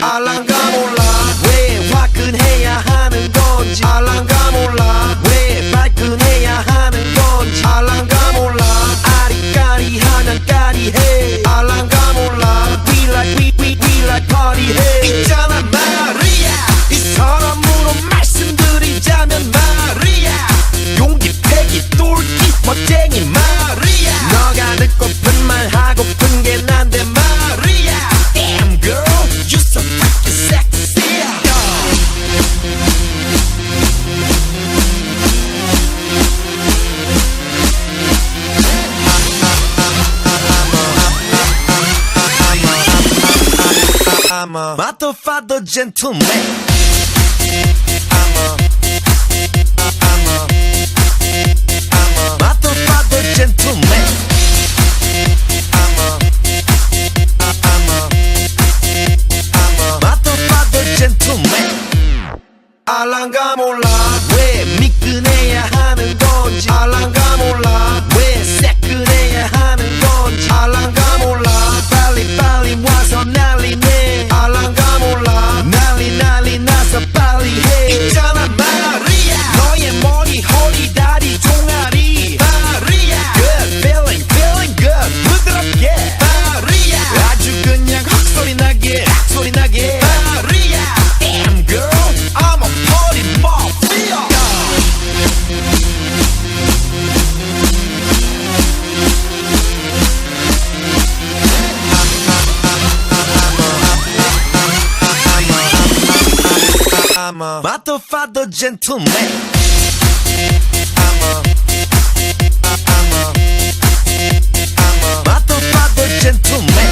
알랑가 몰라 왜 화끈해야 하는 건지 알랑가 몰라 왜 발끈해야 하는 건지 알랑가 몰라 아리까리하면 까리해 알랑가 몰라 We like party 해 있잖아 마리아 이 사람으로 말씀드리자면 마리아 용기 패기 똘끼 멋쟁이 마리아 너가 듣고픈 말 하고픈 게 난데 마리아 Damn girl you so freaking sexy I'm a motherfucker gentleman I'm a motherfucker gentleman I'm a motherfucker gentleman 알랑가 몰라 왜 미끈해야 하는 건지 알랑가 몰라 왜 새끈해야 하는 건지 알랑가 몰라 빨리 와서 난리내 알랑가 몰라 난리 나서 빨리 해 있잖아 마리아 너의 머리 허리 다리 종아리 마리아 Good feeling good 부드럽게 마리아 아주 그냥 헉소리 나게 마리아 Damn girl I'm a party mafia I'm a motherfucker gentleman I'm a motherfucker gentleman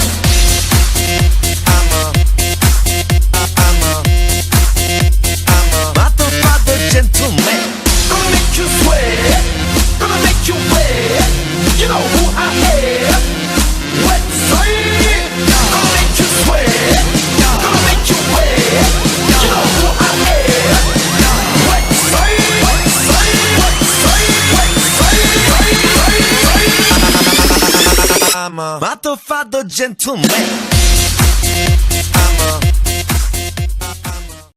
I'm a motherfucker gentleman Gonna make you sweat Gonna make you wet You know who I am Wet sweat Gonna make you sweat Gonna make you wet You know who I am Wet sweat I'm a motherfucker gentleman I'm a